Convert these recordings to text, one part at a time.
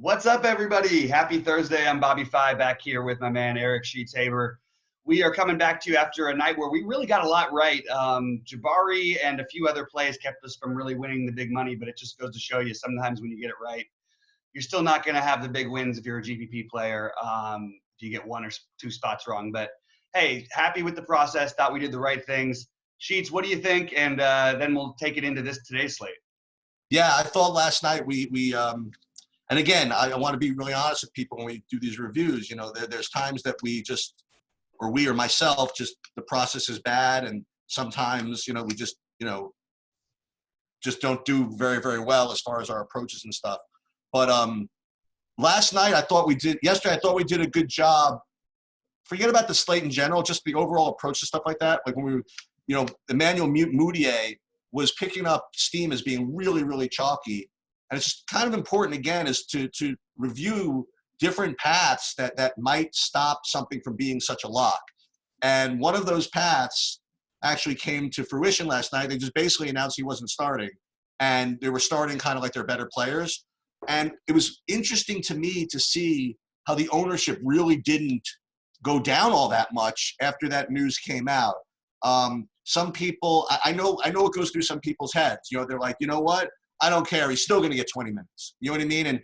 What's up, everybody? Happy Thursday. I'm BobbyFi back here with my man, Eric Sheets. We are coming back to you after a night where we really got a lot right. Jabari and a few other plays kept us from really winning the big money, but it just goes to show you sometimes when you get it right, you're still not going to have the big wins if you're a GPP player, if you get one or two spots wrong. But hey, happy with the process. Thought we did the right things. Sheets, what do you think? And then we'll take it into today's slate. Yeah, I thought last night and again, I want to be really honest with people when we do these reviews. You know, there's times that we or myself, just the process is bad, and sometimes, we just don't do very, very well as far as our approaches and stuff. But last night, yesterday, I thought we did a good job. Forget about the slate in general, just the overall approach to stuff like that. Like when Emmanuel Mudiay was picking up steam as being really, really chalky. And it's kind of important, again, is to review different paths that might stop something from being such a lock. And one of those paths actually came to fruition last night. They just basically announced he wasn't starting. And they were starting kind of like their better players. And it was interesting to me to see how the ownership really didn't go down all that much after that news came out. Some people, I know it goes through some people's heads. They're like, you know what? I don't care. He's still going to get 20 minutes. You know what I mean?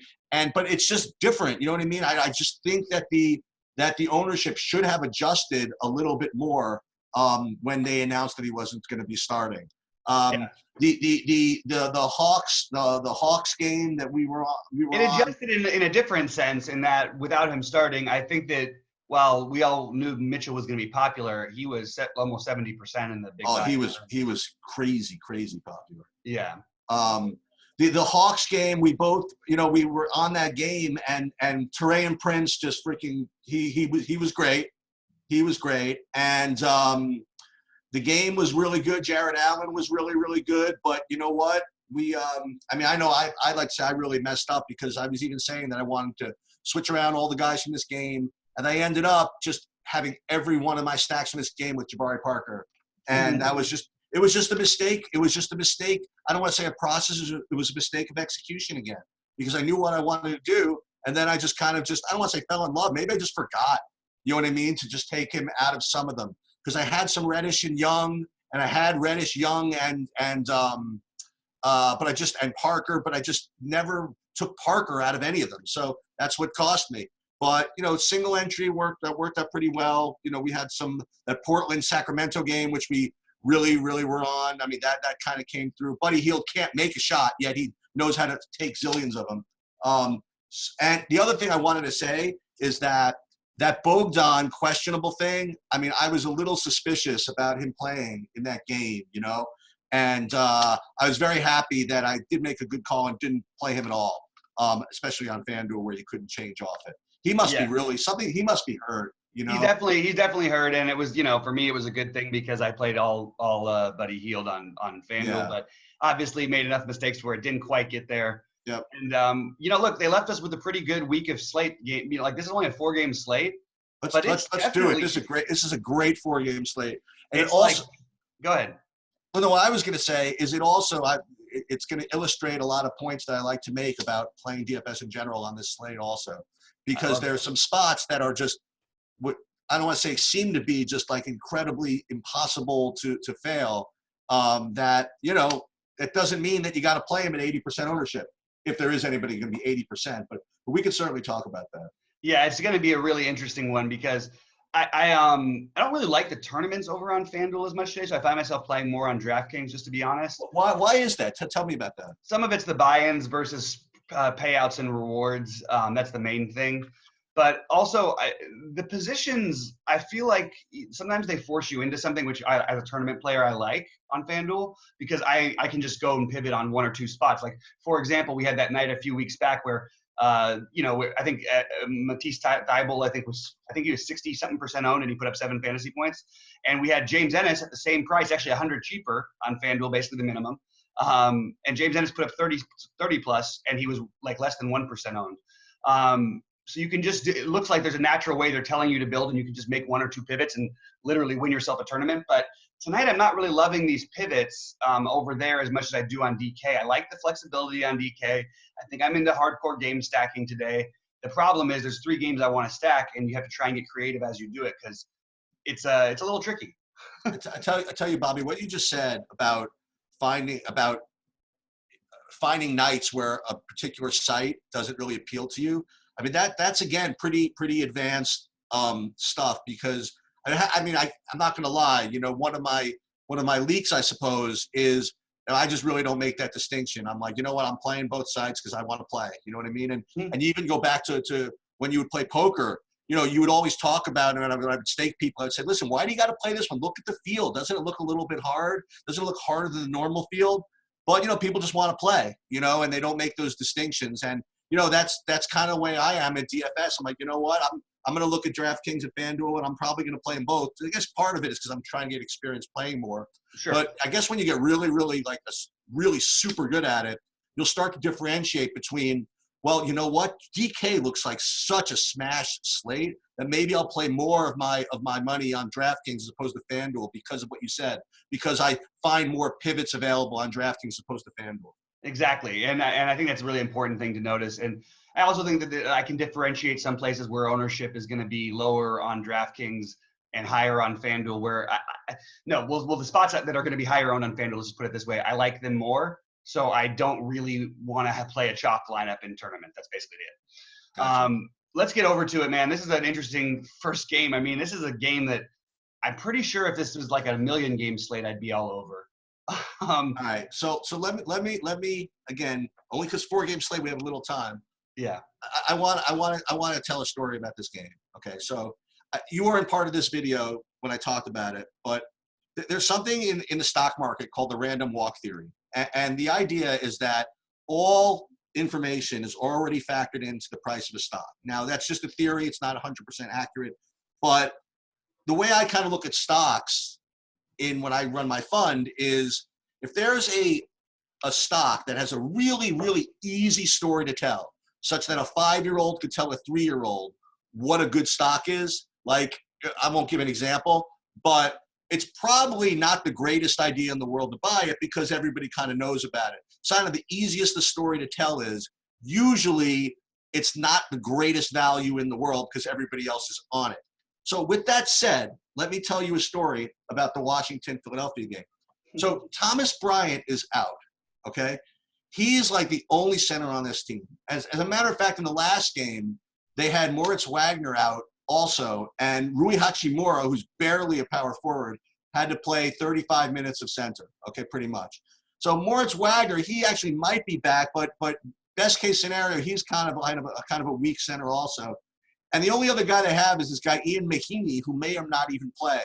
But it's just different. You know what I mean? I just think that the ownership should have adjusted a little bit more when they announced that he wasn't going to be starting. Yeah. The Hawks game that we were on. It adjusted in a different sense in that without him starting, I think that while we all knew Mitchell was going to be popular, he was almost 70% in the big. Oh, he was crazy popular. Yeah. The Hawks game, we both, we were on that game, and Taurean Prince just freaking he was great. He was great. And the game was really good. Jared Allen was really, really good. But you know what? I know I like to say I really messed up because I was even saying that I wanted to switch around all the guys from this game. And I ended up just having every one of my stacks in this game with Jabari Parker. And that was just, it was just a mistake. It was just a mistake. I don't want to say a process. It was a mistake of execution again, because I knew what I wanted to do. And then I just kind of I don't want to say fell in love. Maybe I just forgot, you know what I mean? To just take him out of some of them. Because I had some Reddish and Young, and I had Reddish, Young, and Parker, but I just never took Parker out of any of them. So that's what cost me. But, single entry worked out pretty well. We had that Portland-Sacramento game, which we really, really were on. I mean, that kind of came through. Buddy Hield can't make a shot, yet he knows how to take zillions of them. And the other thing I wanted to say is that Bogdan questionable thing, I mean, I was a little suspicious about him playing in that game, And I was very happy that I did make a good call and didn't play him at all, especially on FanDuel where you couldn't change off it. He must be really something. He must be hurt. He's definitely hurt, and it was, for me, it was a good thing because I played all Buddy Hield on FanDuel, but obviously made enough mistakes where it didn't quite get there. Yep. And look, they left us with a pretty good week of slate game. This is only a 4-game slate. Let's do it. This is a great 4-game slate. And it also go ahead. Well, no, what I was going to say is it's going to illustrate a lot of points that I like to make about playing DFS in general on this slate also, because there are some spots that are just what I don't want to say seem to be just like incredibly impossible to fail. That it doesn't mean that you got to play him at 80% ownership if there is anybody going to be 80%. But we could certainly talk about that. Yeah, it's going to be a really interesting one because I don't really like the tournaments over on FanDuel as much today, so I find myself playing more on Draftkings, just to be honest. Why is that? Tell me about that. Some of it's the buy-ins versus payouts and rewards. That's the main thing. But also, the positions, I feel like sometimes they force you into something which, as a tournament player, I like on FanDuel because I can just go and pivot on one or two spots. Like, for example, we had that night a few weeks back where, I think Matisse Thybulle, I think he was 60-something% owned and he put up 7 fantasy points. And we had James Ennis at the same price, actually 100 cheaper on FanDuel, basically the minimum. And James Ennis put up 30 plus, and he was like less than 1% owned. So you can it looks like there's a natural way they're telling you to build, and you can just make one or two pivots and literally win yourself a tournament. But tonight I'm not really loving these pivots over there as much as I do on DK. I like the flexibility on DK. I think I'm into hardcore game stacking today. The problem is there's 3 games I want to stack, and you have to try and get creative as you do it because it's a little tricky. I tell you, Bobby, what you just said about finding nights where a particular site doesn't really appeal to you. I mean, that's again pretty advanced stuff, because I'm not gonna lie. You know, one of my leaks, I suppose, is I just really don't make that distinction. I'm like, you know what, I'm playing both sides because I want to play. You know what I mean? And you even go back to when you would play poker. You know, you would always talk about it, and I would stake people. I would say, listen, why do you got to play this one? Look at the field. Doesn't it look a little bit hard? Doesn't it look harder than the normal field? But, you know, people just want to play, you know, and they don't make those distinctions. And, you know, that's kind of the way I am at DFS. I'm like, you know what? I'm going to look at Draftkings at FanDuel, and I'm probably going to play them both. I guess part of it is because I'm trying to get experience playing more. Sure. But I guess when you get really really super good at it, you'll start to differentiate between, well, you know what? DK looks like such a smash slate that maybe I'll play more of my money on DraftKings as opposed to FanDuel because of what you said, because I find more pivots available on DraftKings as opposed to FanDuel. Exactly. And I think that's a really important thing to notice. And I also think that I can differentiate some places where ownership is going to be lower on DraftKings and higher on FanDuel, where the spots that are going to be higher owned on FanDuel, let's just put it this way, I like them more. So I don't really want to play a chalk lineup in tournament. That's basically it. Gotcha. Let's get over to it, man. This is an interesting first game. I mean, this is a game that I'm pretty sure if this was like a million game slate, I'd be all over. All right. So let me again, only because 4-game slate, we have a little time. Yeah. I want to tell a story about this game. Okay. So you weren't part of this video when I talked about it, but there's something in the stock market called the random walk theory. And the idea is that all information is already factored into the price of a stock. Now, that's just a theory. It's not 100% accurate. But the way I kind of look at stocks when I run my fund is if there's a stock that has a really, really easy story to tell, such that a 5-year-old could tell a 3-year-old what a good stock is, like, I won't give an example, but it's probably not the greatest idea in the world to buy it because everybody kind of knows about it. Kind of the easiest the story to tell is usually it's not the greatest value in the world because everybody else is on it. So with that said, let me tell you a story about the Washington-Philadelphia game. So Thomas Bryant is out, okay? He's like the only center on this team. As a matter of fact, in the last game, they had Moritz Wagner out also, and Rui Hachimura, who's barely a power forward, had to play 35 minutes of center, okay, pretty much. So Moritz Wagner, he actually might be back, but best case scenario, he's kind of a weak center also. And the only other guy they have is this guy Ian Mahinmi, who may or not even play.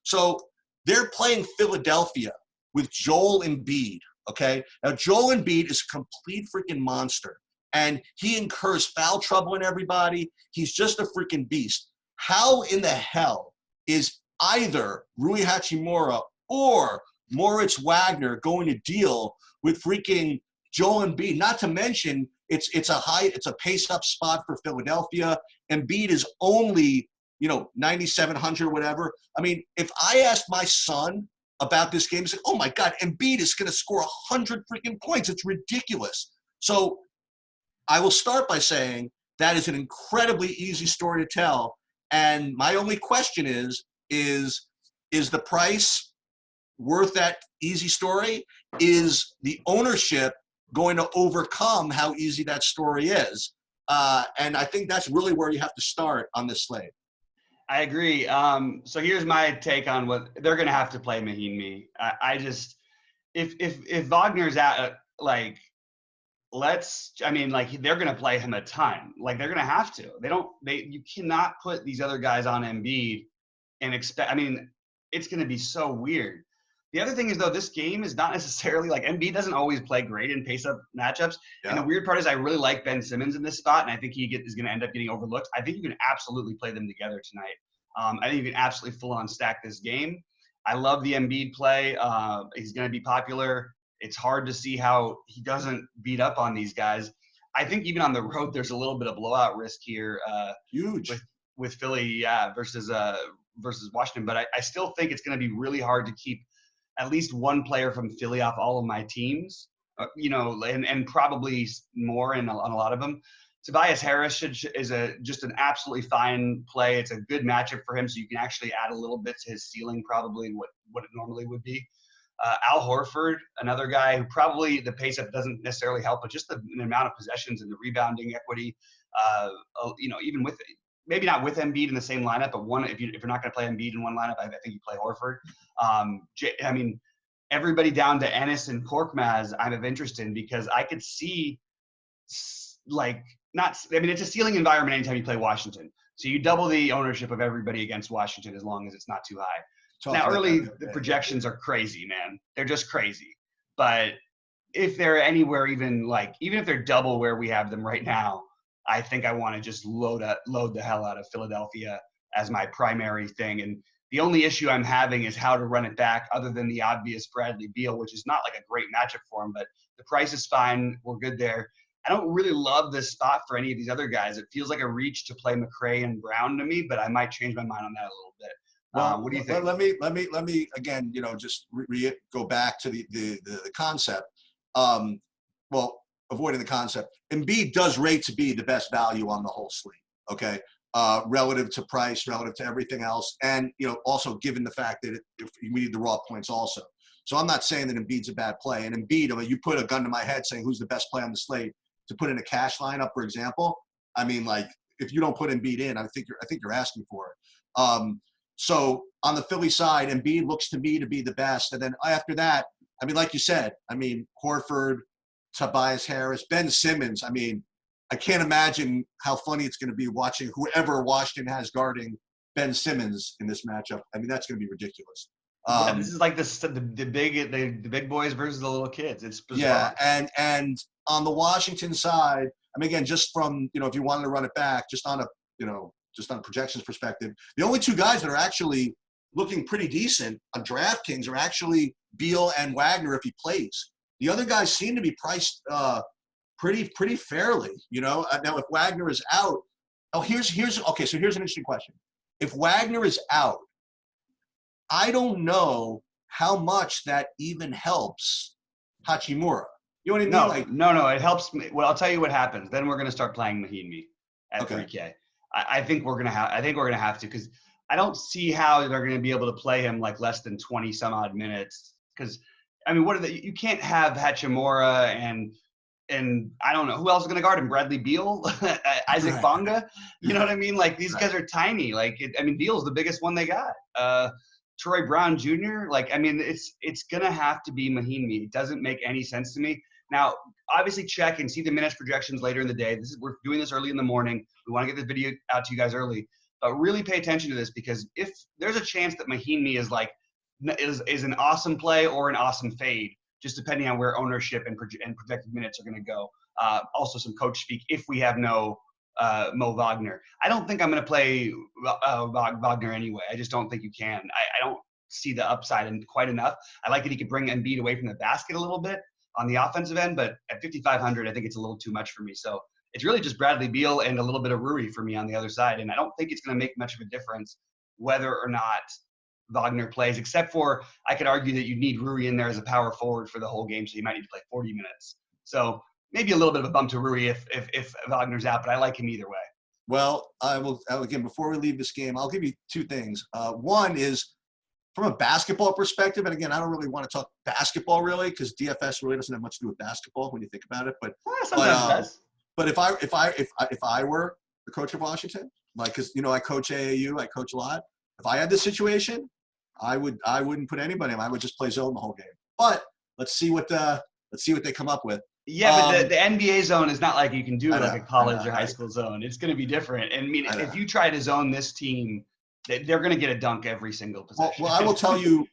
So they're playing Philadelphia with Joel Embiid, okay? Now Joel Embiid is a complete freaking monster, and he incurs foul trouble in everybody. He's just a freaking beast. How in the hell is either Rui Hachimura or Moritz Wagner going to deal with freaking Joel Embiid? Not to mention, it's a pace-up spot for Philadelphia. Embiid is only, 9,700, whatever. I mean, if I asked my son about this game, he's like, oh my God, Embiid is going to score 100 freaking points. It's ridiculous. So I will start by saying that is an incredibly easy story to tell. And my only question is the price worth that easy story? Is the ownership going to overcome how easy that story is? And I think that's really where you have to start on this slate. I agree. So here's my take on what they're going to have to play Mahinmi. If Wagner's out, they're going to play him a ton. Like, they're going to have to. You cannot put these other guys on Embiid and expect. I mean, it's going to be so weird. The other thing is, though, this game is not necessarily like Embiid doesn't always play great in pace-up matchups. Yeah. And the weird part is I really like Ben Simmons in this spot, and I think is going to end up getting overlooked. I think you can absolutely play them together tonight. I think you can absolutely full-on stack this game. I love the Embiid play. He's going to be popular. It's hard to see how he doesn't beat up on these guys. I think even on the road, there's a little bit of blowout risk here. Huge. With Philly, versus versus Washington, but I still think it's going to be really hard to keep at least one player from Philly off all of my teams, and probably more on a lot of them. Tobias Harris is just an absolutely fine play. It's a good matchup for him, so you can actually add a little bit to his ceiling, probably what it normally would be. Al Horford, another guy who probably the pace up doesn't necessarily help, but just the amount of possessions and the rebounding equity, even with maybe not with Embiid in the same lineup, but if you're not going to play Embiid in one lineup, I think you play Horford. Everybody down to Ennis and Korkmaz I'm of interest in because I could see it's a ceiling environment anytime you play Washington. So you double the ownership of everybody against Washington as long as it's not too high. Now, early, the projections are crazy, man. They're just crazy. But if they're anywhere even if they're double where we have them right now, I think I want to just load the hell out of Philadelphia as my primary thing. And the only issue I'm having is how to run it back other than the obvious Bradley Beal, which is not like a great matchup for him, but the price is fine. We're good there. I don't really love this spot for any of these other guys. It feels like a reach to play McRae and Brown to me, but I might change my mind on that a little bit. Well, what do you think? Let me again, just go back to the concept. Avoiding the concept. Embiid does rate to be the best value on the whole slate. Okay, relative to price, relative to everything else, and also given the fact that we need the raw points also. So I'm not saying that Embiid's a bad play. And Embiid, you put a gun to my head saying who's the best play on the slate to put in a cash lineup, for example. I mean, if you don't put Embiid in, I think you're asking for it. So on the Philly side, Embiid looks to me to be the best. And then after that, I mean, like you said, Horford, Tobias Harris, Ben Simmons. I mean, I can't imagine how funny it's going to be watching whoever Washington has guarding Ben Simmons in this matchup. I mean, that's going to be ridiculous. This is like the big boys versus the little kids. It's bizarre. Yeah, and on the Washington side, I mean, again, just from if you wanted to run it back, just on a projections perspective, the only two guys that are actually looking pretty decent on DraftKings are actually Beal and Wagner if he plays. The other guys seem to be priced pretty fairly. Now if Wagner is out, so here's an interesting question. If Wagner is out, I don't know how much that even helps Hachimura. You know what I mean? No, it helps me. Well, I'll tell you what happens. Then we're going to start playing Mahinmi at 3K. I think we're going to have to because I don't see how they're going to be able to play him less than 20 some odd minutes. Because you can't have Hachimura and I don't know who else is going to guard him. Bradley Beal, Isaac Bonga. You know what I mean? These guys are tiny. Beal's the biggest one they got. Troy Brown Jr. It's going to have to be Mahinmi. It doesn't make any sense to me. Now, obviously check and see the minutes projections later in the day. We're doing this early in the morning. We want to get this video out to you guys early. But really pay attention to this because if there's a chance that Mahinmi is an awesome play or an awesome fade, just depending on where ownership and projected minutes are going to go. Also some coach speak if we have no Mo Wagner. I don't think I'm going to play Wagner anyway. I just don't think you can. I don't see the upside and quite enough. I like that he could bring Embiid away from the basket a little bit on the offensive end, but at 5,500, I think it's a little too much for me. So it's really just Bradley Beal and a little bit of Rui for me on the other side. And I don't think it's going to make much of a difference whether or not Wagner plays, except for I could argue that you need Rui in there as a power forward for the whole game. So you might need to play 40 minutes. So maybe a little bit of a bump to Rui if Wagner's out, but I like him either way. Well, I will again, before we leave this game, I'll give you two things. One is from a basketball perspective, and again, I don't really want to talk basketball really because DFS really doesn't have much to do with basketball when you think about it. But sometimes it does. But if I were the coach of Washington, because I coach AAU, I coach a lot. If I had this situation, I wouldn't put anybody in. I would just play zone the whole game. But let's see what they come up with. Yeah, but the NBA zone is not like you can do a college or high school zone. It's going to be different. And if you try to zone this team, they're going to get a dunk every single possession. Well, I will tell you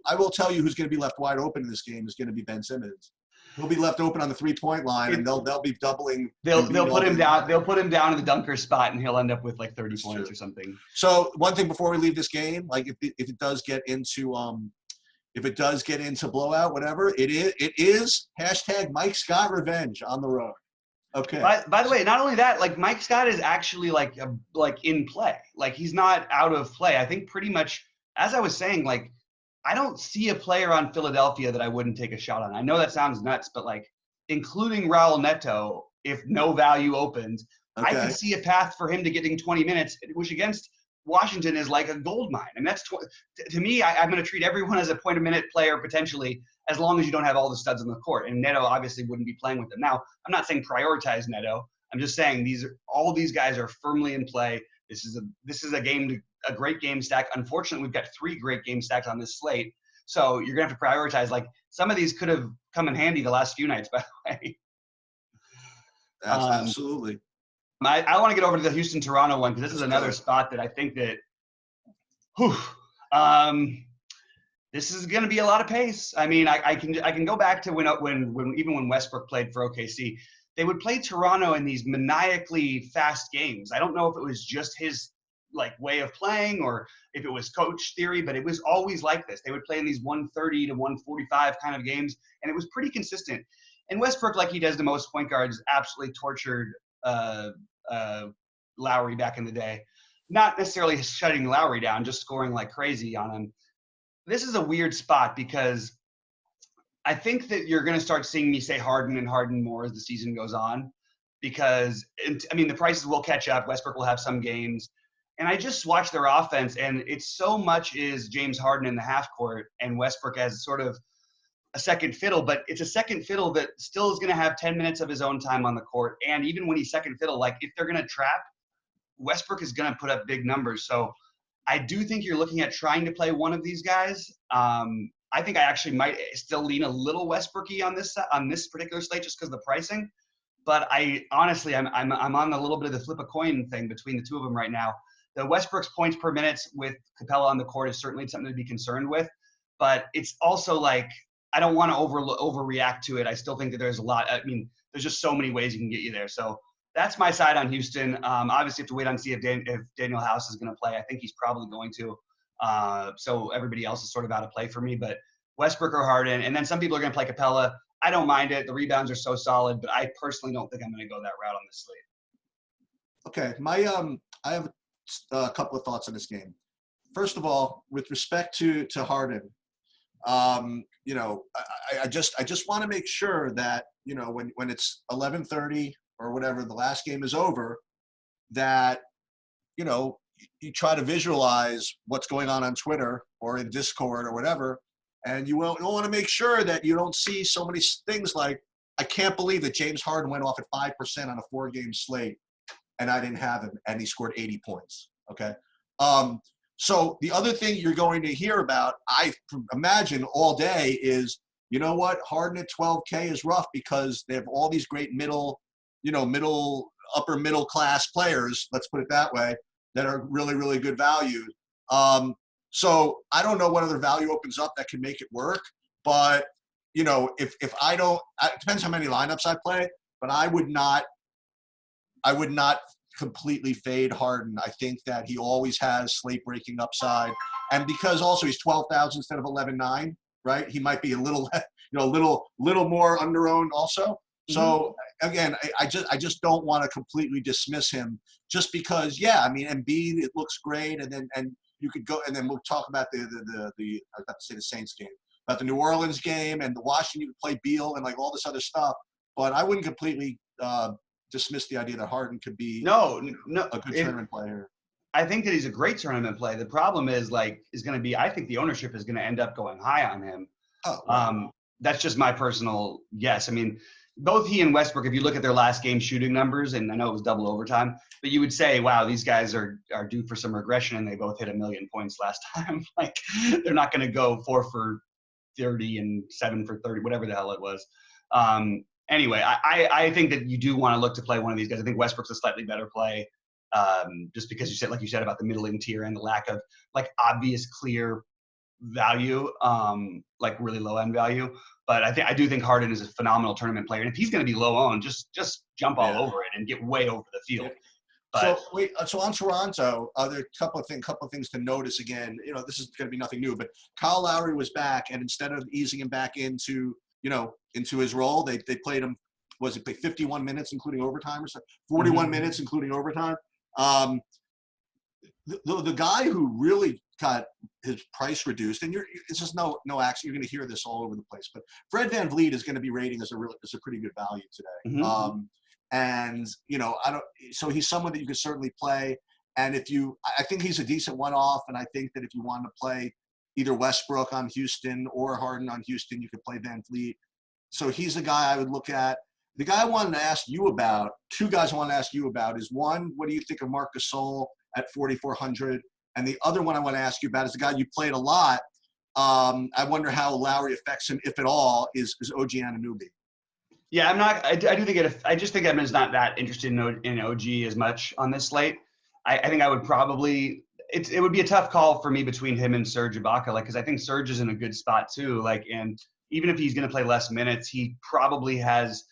who's going to be left wide open in this game is going to be Ben Simmons. He'll be left open on the 3-point line, and they'll be doubling. They'll put him down. They'll put him down in the dunker spot, and he'll end up with 30 points or something. So one thing before we leave this game, if it does get into blowout, whatever it is hashtag Mike Scott revenge on the road. Okay. By the way, not only that, Mike Scott is actually in play. He's not out of play. I think pretty much as I was saying, like, I don't see a player on Philadelphia that I wouldn't take a shot on. I know that sounds nuts, but like, including Raul Neto, if no value opens, I could Okay. see a path for him to getting 20 minutes, which against Washington is like a gold mine. And that's to me, I'm going to treat everyone as a point a minute player potentially, as long as you don't have all the studs on the court. And Neto obviously wouldn't be playing with them. Now, I'm not saying prioritize Neto. I'm just saying all these guys are firmly in play. This is a great game stack. Unfortunately, we've got 3 great game stacks on this slate. So you're going to have to prioritize. Like, some of these could have come in handy the last few nights, by the way. That's absolutely. I want to get over to the Houston-Toronto one, because this is another spot that I think that, this is going to be a lot of pace. I mean, I can go back to when Westbrook played for OKC. They would play Toronto in these maniacally fast games. I don't know if it was just his like way of playing or if it was coach theory, but it was always like this. They would play in these 130 to 145 kind of games, and it was pretty consistent. And Westbrook, like he does to most point guards, absolutely tortured Lowry back in the day. Not necessarily shutting Lowry down, just scoring like crazy on him. This is a weird spot because I think that you're going to start seeing me say Harden and Harden more as the season goes on, because, I mean, the prices will catch up. Westbrook will have some games. And I just watch their offense, and it's so much is James Harden in the half court and Westbrook as sort of a second fiddle, but it's a second fiddle that still is going to have 10 minutes of his own time on the court. And even when he's second fiddle, like, if they're going to trap, Westbrook is going to put up big numbers. So I do think you're looking at trying to play one of these guys. I think I actually might still lean a little Westbrooky on this particular slate just because of the pricing. But I'm on a little bit of the flip a coin thing between the two of them right now. The Westbrook's points per minute with Capella on the court is certainly something to be concerned with, but it's also like, I don't want to overreact to it. I still think that there's a lot. I mean, there's just so many ways you can get you there. So that's my side on Houston. Obviously, have to wait on see if Daniel House is going to play. I think he's probably going to. So everybody else is sort of out of play for me. But Westbrook or Harden, and then some people are going to play Capella. I don't mind it. The rebounds are so solid, but I personally don't think I'm going to go that route on this slate. Okay, I have a couple of thoughts on this game. First of all, with respect to Harden, you know, I just want to make sure that, you know, when it's 11:30 or whatever, the last game is over, that, you know, you try to visualize what's going on Twitter or in Discord or whatever, and you want to make sure that you don't see so many things like, I can't believe that James Harden went off at 5% on a 4-game slate and I didn't have him and he scored 80 points. Okay. So the other thing you're going to hear about, I imagine all day, is, you know what, Harden at 12K is rough because they have all these great upper middle class players, let's put it that way, that are really, really good value. So I don't know what other value opens up that can make it work, but, you know, if I don't, it depends how many lineups I play, but I would not completely fade Harden. I think that he always has slate breaking upside, and because also he's 12,000 instead of 11,900, right? He might be a little, you know, a little more underowned also. So again, I just don't want to completely dismiss him just because, yeah, I mean, Embiid, it looks great, and you could go, and then we'll talk about the I was about to say the Saints game, about the New Orleans game, and the Washington, you could play Beal and like all this other stuff, but I wouldn't completely dismiss the idea that Harden could be a good tournament player. I think that he's a great tournament play. The problem is I think the ownership is going to end up going high on him. Oh, right. That's just my personal guess. I mean, both he and Westbrook, if you look at their last game shooting numbers, and I know it was double overtime, but you would say, wow, these guys are due for some regression, and they both hit 1 million points last time. Like, they're not going to go 4 for 30 and 7 for 30, whatever the hell it was. Anyway, I think that you do want to look to play one of these guys. I think Westbrook's a slightly better play, just because you said about the middling tier and the lack of like obvious clear value, like really low end value. But I do think Harden is a phenomenal tournament player, and if he's going to be low owned, just jump all over it and get way over the field. Yeah. So on Toronto, there are a couple of things to notice again. You know, this is going to be nothing new, but Kyle Lowry was back, and instead of easing him back into his role, they played him. Was it 51 minutes including overtime or something? 41 minutes including overtime. the guy who really got his price reduced, and it's just no accident. You're going to hear this all over the place, but Fred VanVleet is going to be rating as a pretty good value today. Mm-hmm. And so he's someone that you could certainly play. And I think he's a decent one-off. And I think that if you want to play either Westbrook on Houston or Harden on Houston, you could play VanVleet. So he's the guy I would look at. The guy I wanted to ask you about, two guys I want to ask you about is one, what do you think of Marc Gasol at 4,400? And the other one I want to ask you about is the guy you played a lot. I wonder how Lowry affects him, if at all, is OG Anunoby. Yeah, I'm not. I do think I just think Edmund's not that interested in OG as much on this slate. I think I would probably. It would be a tough call for me between him and Serge Ibaka, because I think Serge is in a good spot too. And even if he's going to play less minutes, he probably has.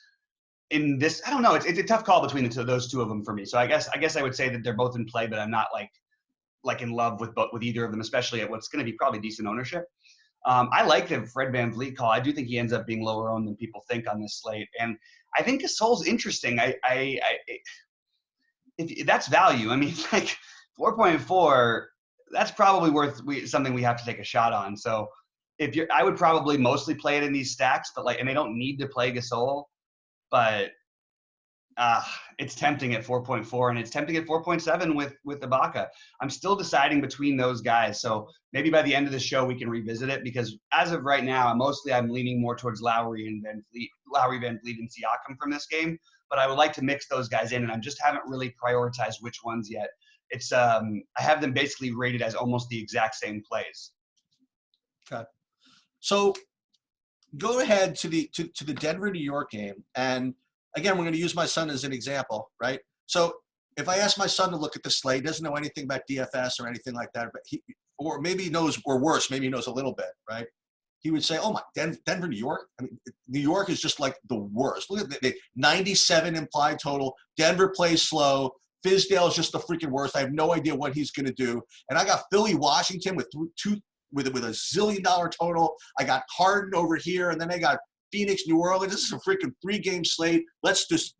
In this, I don't know. It's a tough call between those two of them for me. So I guess I would say that they're both in play, but I'm not like in love with either of them, especially at what's going to be probably decent ownership. I like the Fred VanVleet call. I do think he ends up being lower owned than people think on this slate, and I think Gasol's interesting. If that's value, I mean, like 4.4, that's probably worth something we have to take a shot on. So I would probably mostly play it in these stacks, but and they don't need to play Gasol, but it's tempting at 4.4 and it's tempting at 4.7 with Ibaka. I'm still deciding between those guys. So maybe by the end of the show, we can revisit it, because as of right now, I'm leaning more towards Lowry, VanVleet and Siakam from this game, but I would like to mix those guys in, and I just haven't really prioritized which ones yet. It's I have them basically rated as almost the exact same plays. Okay. So go ahead to the Denver, New York game. And again, we're going to use my son as an example, right? So if I ask my son to look at the slate, he doesn't know anything about DFS or anything like that, but or maybe he knows, or worse, maybe he knows a little bit, right? He would say, oh my, Denver, New York? I mean, New York is just like the worst. Look at the 97 implied total. Denver plays slow. Fizdale is just the freaking worst. I have no idea what he's going to do. And I got Philly, Washington with a $1 zillion total. I got Harden over here, and then I got Phoenix, New Orleans. This is a freaking 3-game slate. Let's just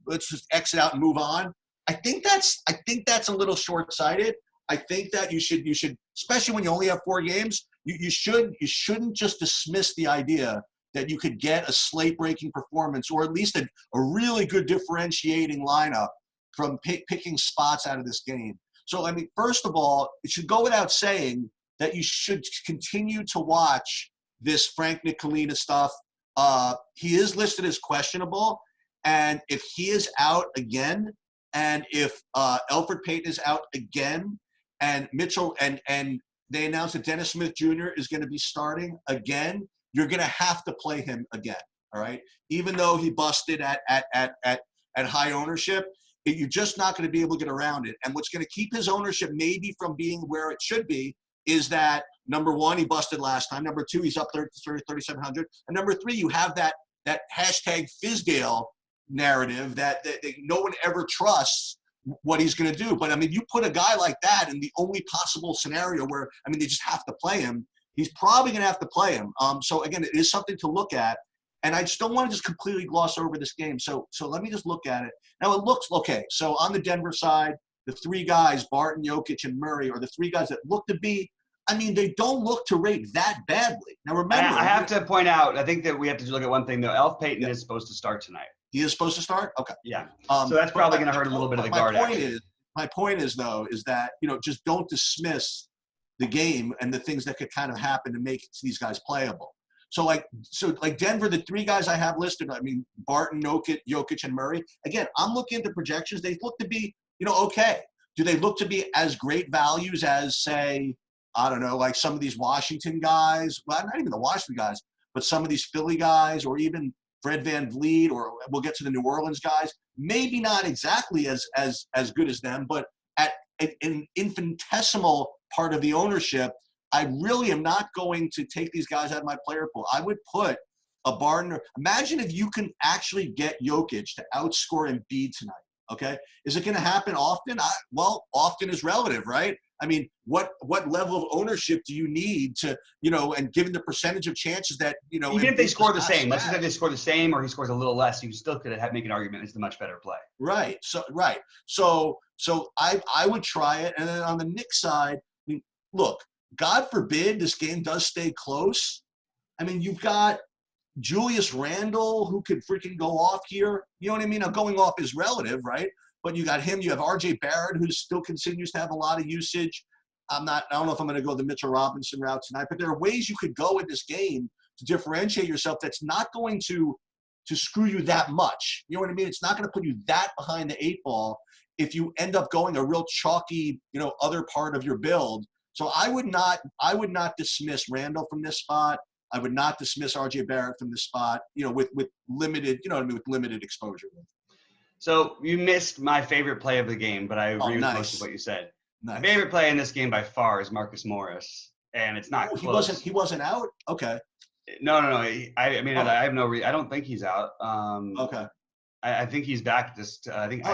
exit out and move on. I think that's a little short-sighted. I think that you should, especially when you only have 4 games, you shouldn't just dismiss the idea that you could get a slate-breaking performance, or at least a really good differentiating lineup from picking spots out of this game. So, I mean, first of all, it should go without saying that you should continue to watch this Frank Ntilikina stuff. He is listed as questionable, and if he is out again, and if Elfrid Payton is out again, and Mitchell and they announced that Dennis Smith Jr. is going to be starting again, you're going to have to play him again. All right, even though he busted at high ownership, you're just not going to be able to get around it. And what's going to keep his ownership maybe from being where it should be is that, number one, he busted last time. Number two, he's up 3,700. And number three, you have that hashtag Fizdale narrative that no one ever trusts what he's going to do. But, I mean, you put a guy like that in the only possible scenario where, I mean, they just have to play him. He's probably going to have to play him. So, again, it is something to look at. And I just don't want to just completely gloss over this game. So let me just look at it. Now, it looks okay. So on the Denver side, the 3 guys, Barton, Jokic, and Murray, are the 3 guys that look to be, I mean, they don't look to rate that badly. Now, remember. I have to point out, I think that we have to look at one thing, though. Elf Payton is supposed to start tonight. He is supposed to start? Okay. Yeah. So that's probably going to hurt a little bit of the guard action. My point is, though, is that, just don't dismiss the game and the things that could kind of happen to make these guys playable. So Denver, the 3 guys I have listed, I mean, Barton, Jokic, and Murray. Again, I'm looking at the projections. They look to be, okay. Do they look to be as great values as, say, I don't know, like some of these Washington guys? Well, not even the Washington guys, but some of these Philly guys, or even Fred VanVleet, or we'll get to the New Orleans guys. Maybe not exactly as good as them, but at an infinitesimal part of the ownership, I really am not going to take these guys out of my player pool. I would put a Barton. Imagine if you can actually get Jokic to outscore Embiid tonight, okay? Is it going to happen often? Well, often is relative, right? I mean, what level of ownership do you need to, and given the percentage of chances that, even if they score the same, let's just say they score the same or he scores a little less, you still could make an argument it's the much better play. Right. So So I would try it. And then on the Knicks side, I mean, look, God forbid this game does stay close. I mean, you've got Julius Randle, who could freaking go off here. You know what I mean? Now, going off is relative, right? But you got him. You have RJ Barrett, who still continues to have a lot of usage. I don't know if I'm going to go the Mitchell Robinson route tonight, but there are ways you could go in this game to differentiate yourself that's not going to screw you that much. You know what I mean? It's not going to put you that behind the eight ball if you end up going a real chalky, other part of your build. So I would not dismiss Randall from this spot. I would not dismiss RJ Barrett from this spot, with limited, with limited exposure. So you missed my favorite play of the game, but I agree with most of what you said. Nice. My favorite play in this game by far is Marcus Morris, and it's not close. He wasn't out? Okay. No. I have no reason. I don't think he's out. Okay. I think he's back. I think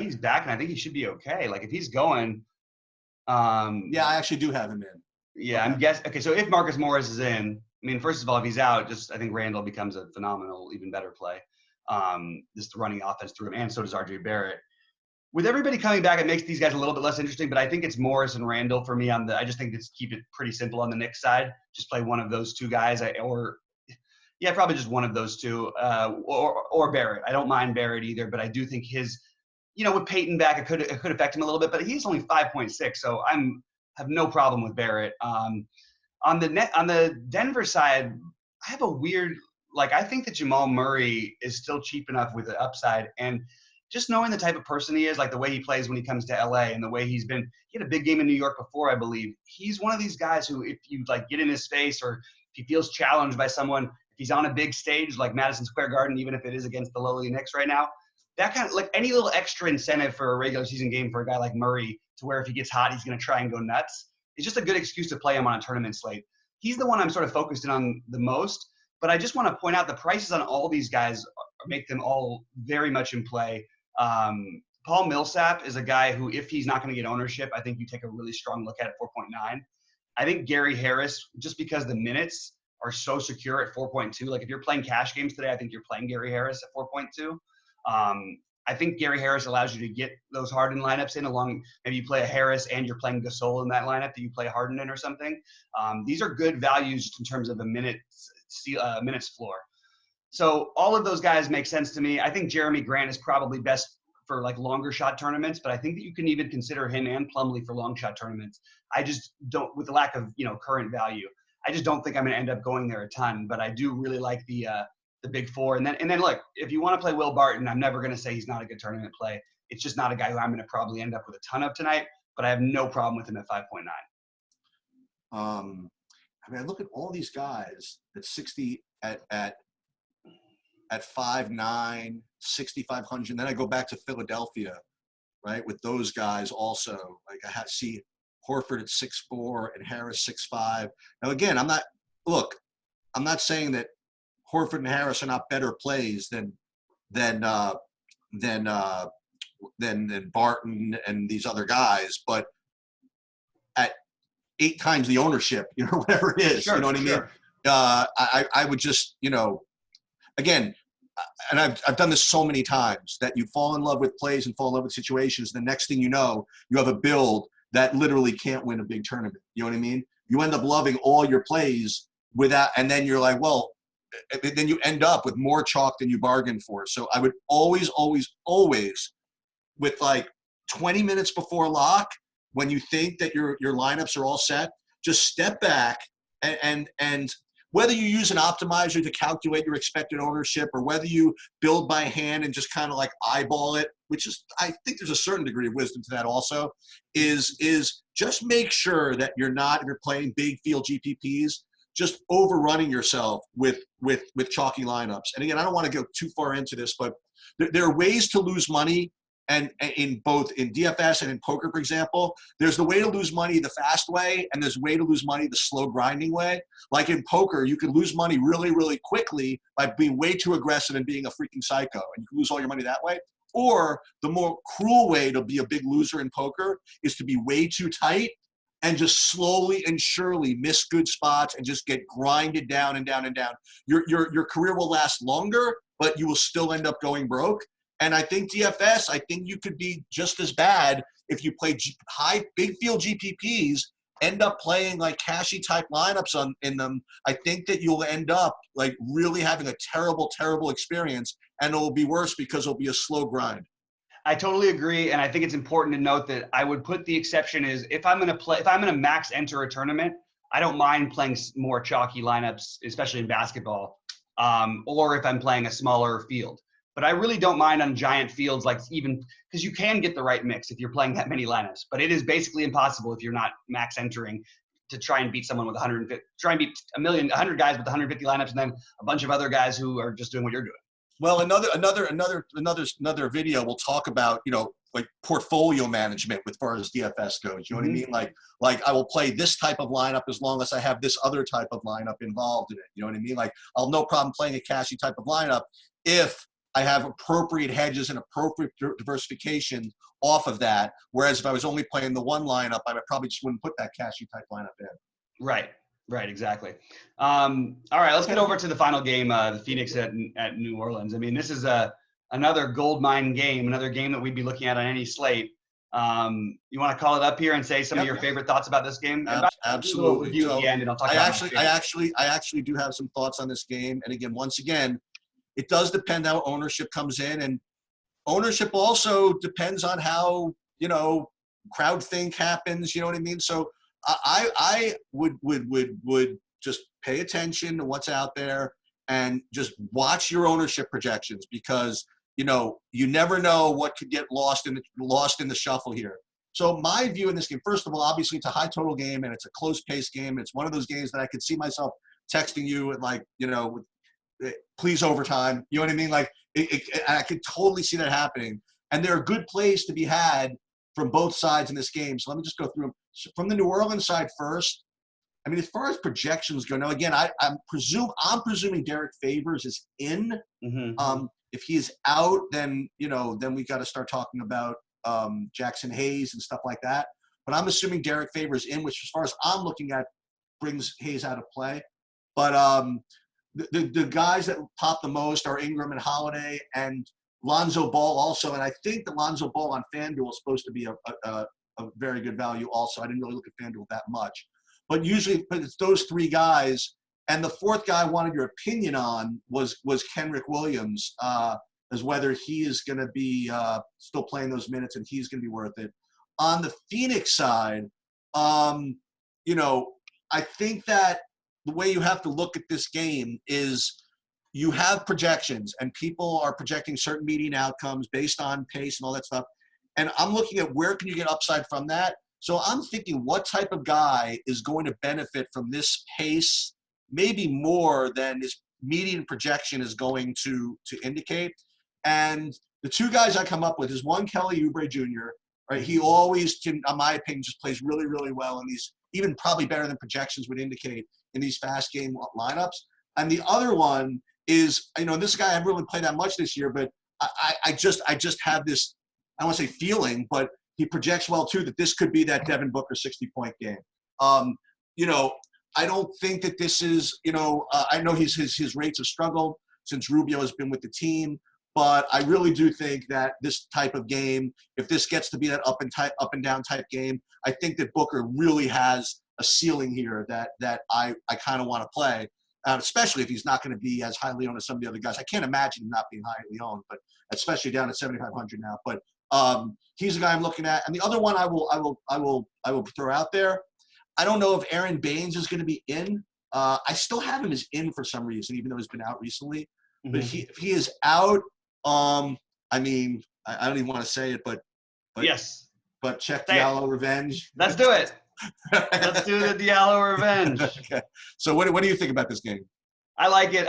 he's back, and I think he should be okay. Like if he's going. Yeah, I actually do have him in. Yeah, okay. I'm guessing. Okay, so if Marcus Morris is in, I mean, first of all, if he's out, I think Randall becomes a phenomenal, even better play. Just running offense through him, and so does RJ Barrett. With everybody coming back, it makes these guys a little bit less interesting, but I think it's Morris and Randall for me I just think keep it pretty simple on the Knicks side. Just play one of those two guys, probably just one of those two, or Barrett. I don't mind Barrett either, but I do think his, with Peyton back, it could affect him a little bit, but he's only 5.6, so have no problem with Barrett. On the Denver side, I have a weird, I think that Jamal Murray is still cheap enough with the upside, and just knowing the type of person he is, like the way he plays when he comes to LA and the way he had a big game in New York before, I believe. He's one of these guys who, if you get in his face or if he feels challenged by someone, if he's on a big stage like Madison Square Garden, even if it is against the lowly Knicks right now, that kind of any little extra incentive for a regular season game for a guy like Murray to where if he gets hot, he's going to try and go nuts. It's just a good excuse to play him on a tournament slate. He's the one I'm sort of focused in on the most, but I just want to point out the prices on all these guys make them all very much in play. Paul Millsap is a guy who, if he's not going to get ownership, I think you take a really strong look at 4.9. I think Gary Harris, just because the minutes are so secure at 4.2, like if you're playing cash games today, I think you're playing Gary Harris at 4.2. I think Gary Harris allows you to get those Harden lineups in along. Maybe you play a Harris and you're playing Gasol in that lineup that you play Harden in or something. These are good values just in terms of the minutes floor. So all of those guys make sense to me. I think Jeremy Grant is probably best for longer shot tournaments, but I think that you can even consider him and Plumlee for long shot tournaments. I just don't, with the lack of current value, I just don't think I'm going to end up going there a ton. But I do really like the big four. And then look, if you want to play Will Barton, I'm never going to say he's not a good tournament play. It's just not a guy who I'm going to probably end up with a ton of tonight. But I have no problem with him at 5.9. I look at all these guys at 60 at 5'9", 6,500. Then I go back to Philadelphia, right, with those guys also. I see Horford at 6'4" and Harris 6'5". Now, again, I'm not saying that Horford and Harris are not better plays than Barton and these other guys, but at 8 times the ownership, whatever it is, sure, you know what I mean? I would just, again, and I've done this so many times that you fall in love with plays and fall in love with situations. The next thing you know, you have a build that literally can't win a big tournament. You know what I mean? You end up loving all your plays and then you're like, well, then you end up with more chalk than you bargained for. So I would always with 20 minutes before lock, when you think that your lineups are all set, just step back and whether you use an optimizer to calculate your expected ownership or whether you build by hand and just kind of eyeball it, which is, I think there's a certain degree of wisdom to that also, is just make sure that you're not, if you're playing big field GPPs, just overrunning yourself with chalky lineups. And again, I don't want to go too far into this, but there are ways to lose money. And in both in DFS and in poker, for example, there's the way to lose money the fast way, and there's a way to lose money the slow grinding way. Like in poker, you can lose money really, really quickly by being way too aggressive and being a freaking psycho, and you can lose all your money that way. Or the more cruel way to be a big loser in poker is to be way too tight and just slowly and surely miss good spots and just get grinded down and down and down. Your career will last longer, but you will still end up going broke. And I think DFS, I think you could be just as bad if you play big field GPPs, end up playing like cashy type lineups in them. I think that you'll end up like really having a terrible, terrible experience, and it'll be worse because it'll be a slow grind. I totally agree, and I think it's important to note that I would put the exception is if I'm going to max enter a tournament, I don't mind playing more chalky lineups, especially in basketball, or if I'm playing a smaller field. But I really don't mind on giant fields, like even because you can get the right mix if you're playing that many lineups. But it is basically impossible if you're not max entering to try and beat someone with 150, try and beat 100 guys with 150 lineups, and then a bunch of other guys who are just doing what you're doing. Well, another video will talk about, like portfolio management as far as DFS goes. You know what I mean? Like I will play this type of lineup as long as I have this other type of lineup involved in it. You know what I mean? Like I'll no problem playing a cashy type of lineup if I have appropriate hedges and appropriate diversification off of that. Whereas if I was only playing the one lineup, I probably just wouldn't put that cashy type lineup in. Right, exactly. All right, let's get over to the final game, the Phoenix at New Orleans. I mean, this is another gold mine game, another game that we'd be looking at on any slate. You want to call it up here and say some of your favorite thoughts about this game? Absolutely. Review at the end, and I'll talk I actually do have some thoughts on this game. And again, once again, it does depend how ownership comes in, and ownership also depends on how crowd think happens. You know what I mean? So I would just pay attention to what's out there and just watch your ownership projections, because you never know what could get lost in the shuffle here. So my view in this game, first of all, obviously it's a high total game and it's a close pace game. It's one of those games that I could see myself texting you with please overtime. You know what I mean? Like I could totally see that happening. And there are good plays to be had from both sides in this game. So let me just go through them. From the New Orleans side first, I mean, as far as projections go, now again, I'm presuming Derek Favors is in. Mm-hmm. If he is out, then we got to start talking about Jackson Hayes and stuff like that. But I'm assuming Derek Favors in, which as far as I'm looking at, brings Hayes out of play. But the guys that pop the most are Ingram and Holiday and Lonzo Ball also. And I think that Lonzo Ball on FanDuel is supposed to be a very good value also. I didn't really look at FanDuel that much. But usually it's those three guys. And the fourth guy I wanted your opinion on was Kenrick Williams, as whether he is going to be still playing those minutes and he's going to be worth it. On the Phoenix side, I think that the way you have to look at this game is you have projections, and people are projecting certain median outcomes based on pace and all that stuff. And I'm looking at where can you get upside from that. So I'm thinking what type of guy is going to benefit from this pace, maybe more than his median projection is going to indicate. And the two guys I come up with is one, Kelly Oubre Jr., right? He always, in my opinion, just plays really, really well in these, even probably better than projections would indicate in these fast game lineups. And the other one is, this guy I haven't really played that much this year, but I just have this, I don't want to say feeling, but he projects well too, that this could be that Devin Booker 60-point game. I don't think that this is, I know his rates have struggled since Rubio has been with the team, but I really do think that this type of game, if this gets to be that up and down type game, I think that Booker really has a ceiling here that I kind of want to play, especially if he's not going to be as highly owned as some of the other guys. I can't imagine him not being highly owned, but especially down at 7,500 now. But he's the guy I'm looking at. And the other one I will throw out there, I don't know if Aaron Baines is going to be in. I still have him as in for some reason, even though he's been out recently. Mm-hmm. But if he is out, I mean, I don't even want to say it, but yes. But check Diallo revenge. Let's do it. Let's do the Diallo revenge. Okay. So what do you think about this game? I like it.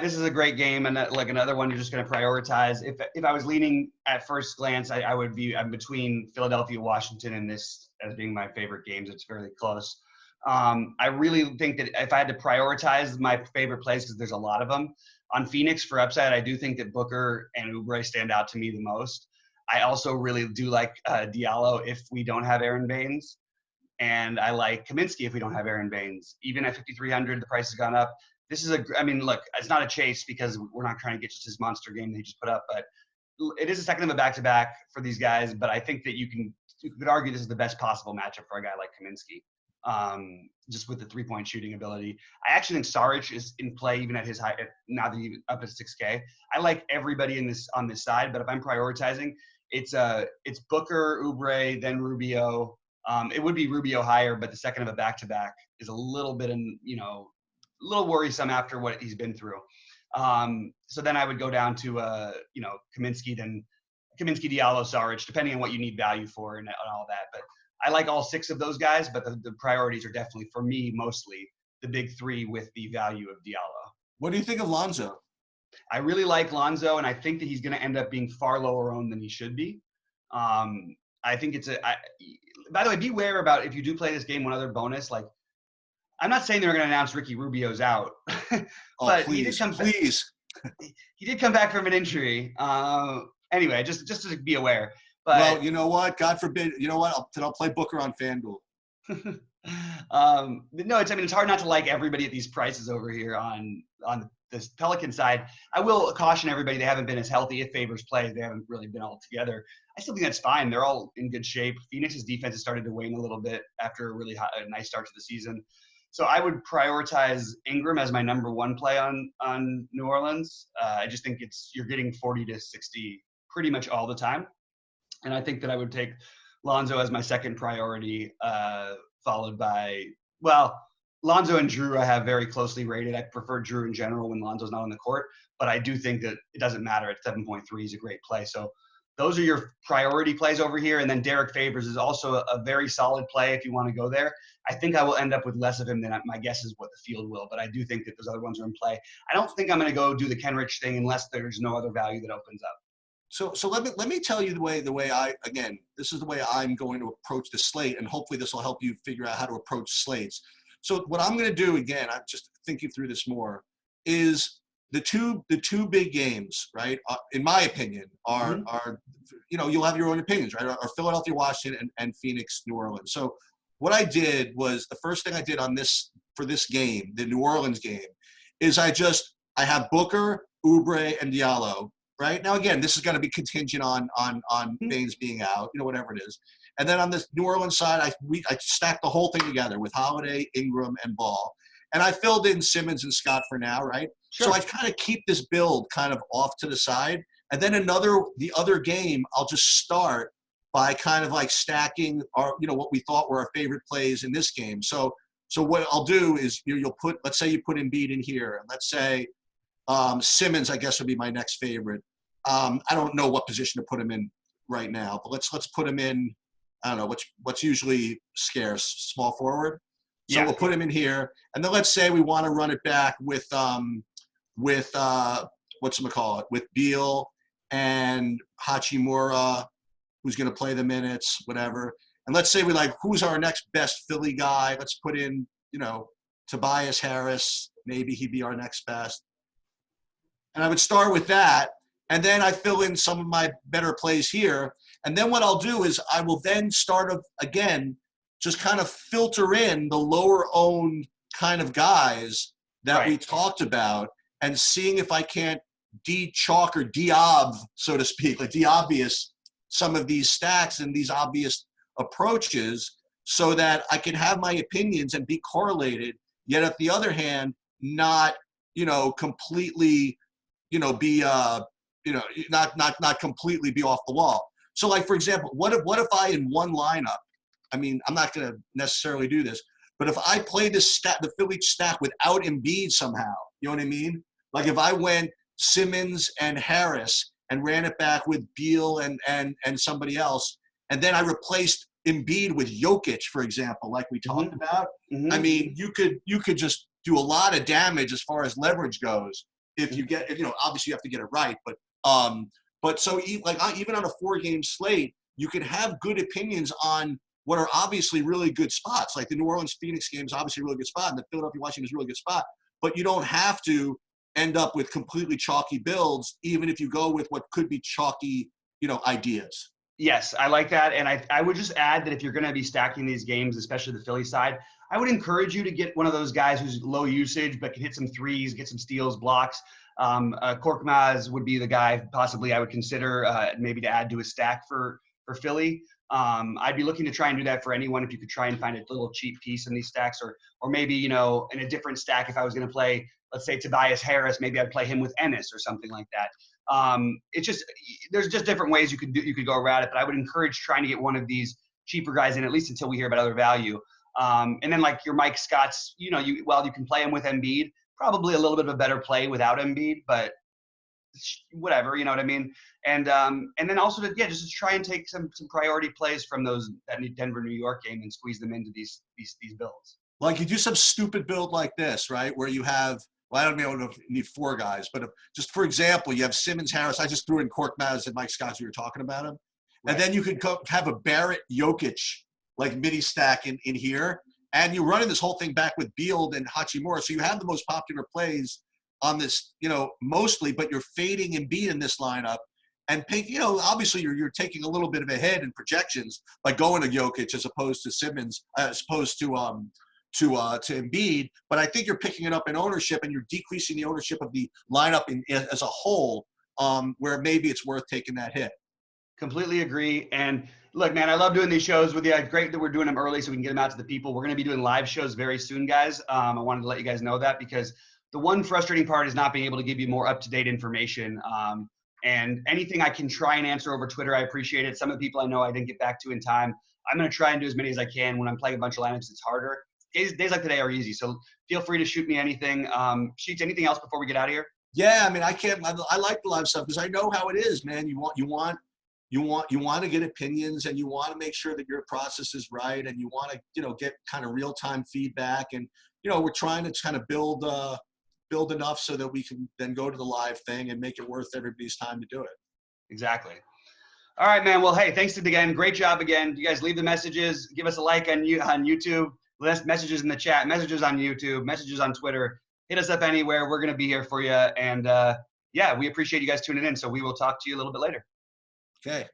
This is a great game, and like another one you're just going to prioritize. If I was leaning at first glance, I'm between Philadelphia, Washington, and this as being my favorite games. It's fairly close. I really think that if I had to prioritize my favorite plays, because there's a lot of them, on Phoenix for upside, I do think that Booker and Oubre stand out to me the most. I also really do like Diallo if we don't have Aaron Baines. And I like Kaminsky if we don't have Aaron Baines. Even at 5,300, the price has gone up. This is look, it's not a chase because we're not trying to get just his monster game that he just put up, but it is a second of a back-to-back for these guys, but I think that you could argue this is the best possible matchup for a guy like Kaminsky, just with the three-point shooting ability. I actually think Saric is in play even at his high, now that he's up at 6K. I like everybody on this side, but if I'm prioritizing, it's Booker, Oubre, then Rubio. It would be Rubio higher, but the second of a back-to-back is a little bit, a little worrisome after what he's been through. So then I would go down to, Kaminsky, then Kaminsky, Diallo, Saric, depending on what you need value for and all that. But I like all six of those guys, but the priorities are definitely, for me, mostly the big three with the value of Diallo. What do you think of Lonzo? I really like Lonzo, and I think that he's going to end up being far lower owned than he should be. I think by the way, beware about if you do play this game, one other bonus, like, I'm not saying they're going to announce Ricky Rubio's out, but he did come back from an injury. Anyway, just to be aware. But well, you know what? God forbid. You know what? I'll play Booker on FanDuel. No, it's hard not to like everybody at these prices over here on this Pelican side. I will caution everybody, they haven't been as healthy. If Favors plays, they haven't really been all together. I still think that's fine. They're all in good shape. Phoenix's defense has started to wane a little bit after a nice start to the season. So I would prioritize Ingram as my number one play on New Orleans. I just think you're getting 40 to 60 pretty much all the time. And I think that I would take Lonzo as my second priority, followed by, Lonzo and Drew I have very closely rated. I prefer Drew in general when Lonzo's not on the court, but I do think that it doesn't matter. At 7.3, he's a great play. So those are your priority plays over here. And then Derek Favors is also a very solid play if you want to go there. I think I will end up with less of him than my guess is what the field will, but I do think that those other ones are in play. I don't think I'm going to go do the Kenrich thing unless there's no other value that opens up. So let me tell you the way this is the way I'm going to approach the slate, and hopefully this will help you figure out how to approach slates. So what I'm going to do, again, I'm just thinking through this more, is the two big games, right? In my opinion, are you'll have your own opinions, right? Are Philadelphia, Washington, and Phoenix, New Orleans. So what I did was, the first thing I did for this game, the New Orleans game, is I have Booker, Oubre, and Diallo. Right now, again, this is going to be contingent on Baines being out, whatever it is. And then on this New Orleans side, I stacked the whole thing together with Holiday, Ingram, and Ball. And I filled in Simmons and Scott for now, right? Sure. So I kind of keep this build kind of off to the side. And then the other game, I'll just start by kind of like stacking what we thought were our favorite plays in this game. So what I'll do is let's say you put Embiid in here, and let's say Simmons, I guess, would be my next favorite. I don't know what position to put him in right now, but let's put him in, I don't know, what's usually scarce, small forward. So we'll put him in here. And then let's say we want to run it back with Beal and Hachimura, who's going to play the minutes, whatever. And let's say who's our next best Philly guy? Let's put in, Tobias Harris. Maybe he'd be our next best. And I would start with that, and then I fill in some of my better plays here. And then what I'll do is I will then start again, just kind of filter in the lower owned kind of guys that we talked about, and seeing if I can't de-chalk or de-ob, so to speak, like de-obvious some of these stacks and these obvious approaches, so that I can have my opinions and be correlated, yet at the other hand, not, completely, be not completely be off the wall. So, like, for example, what if I, in one lineup, I mean, I'm not going to necessarily do this, but if I play the Philly stack without Embiid somehow, you know what I mean? Like, if I went Simmons and Harris and ran it back with Beal and somebody else, and then I replaced Embiid with Jokic, for example, like we talked about. I mean, you could just do a lot of damage as far as leverage goes. If you get, obviously you have to get it right, but so even on a 4-game slate, you can have good opinions on what are obviously really good spots. Like the New Orleans Phoenix game is obviously a really good spot, and the Philadelphia Washington is a really good spot. But you don't have to end up with completely chalky builds, even if you go with what could be chalky, ideas. Yes, I like that. And I would just add that if you're going to be stacking these games, especially the Philly side, I would encourage you to get one of those guys who's low usage but can hit some threes, get some steals, blocks. Korkmaz would be the guy possibly I would consider maybe to add to a stack for Philly. I'd be looking to try and do that for anyone if you could try and find a little cheap piece in these stacks, or maybe, you know, in a different stack if I was going to play, let's say, Tobias Harris, maybe I'd play him with Ennis or something like that. It's just, there's just different ways you could go around it, but I would encourage trying to get one of these cheaper guys in, at least until we hear about other value. And then like your Mike Scott's, you know, while you can play him with Embiid, probably a little bit of a better play without Embiid, but whatever, you know what I mean? And then also just to try and take some priority plays from that Denver, New York game and squeeze them into these builds. Like you do some stupid build like this, right? Where you have, well, I don't know if you need 4 guys, but just for example, you have Simmons, Harris. I just threw in Korkmaz and Mike Scott. We were talking about him. Right. And then you could have a Barrett Jokic like mini stack in here. And you're running this whole thing back with Beal and Hachimura. So you have the most popular plays on this, you know, mostly, but you're fading Embiid in this lineup. And, you know, obviously you're taking a little bit of a hit in projections by going to Jokic as opposed to Simmons, as opposed to Embiid. But I think you're picking it up in ownership and you're decreasing the ownership of the lineup as a whole, where maybe it's worth taking that hit. Completely agree. And look, man, I love doing these shows with you. It's great that we're doing them early so we can get them out to the people. We're going to be doing live shows very soon, guys. I wanted to let you guys know that because the one frustrating part is not being able to give you more up-to-date information. And anything I can try and answer over Twitter, I appreciate it. Some of the people I know I didn't get back to in time. I'm going to try and do as many as I can. When I'm playing a bunch of lineups, it's harder. Days like today are easy. So feel free to shoot me anything. Sheets, anything else before we get out of here? Yeah, I mean, I like the live stuff because I know how it is, man. You want to get opinions and you want to make sure that your process is right and you want to, you know, get kind of real-time feedback. And, you know, we're trying to kind of build enough so that we can then go to the live thing and make it worth everybody's time to do it. Exactly. All right, man. Well, hey, thanks again. Great job again. You guys leave the messages. Give us a like on YouTube. Messages in the chat. Messages on YouTube. Messages on Twitter. Hit us up anywhere. We're going to be here for you. And, yeah, we appreciate you guys tuning in. So we will talk to you a little bit later. Okay.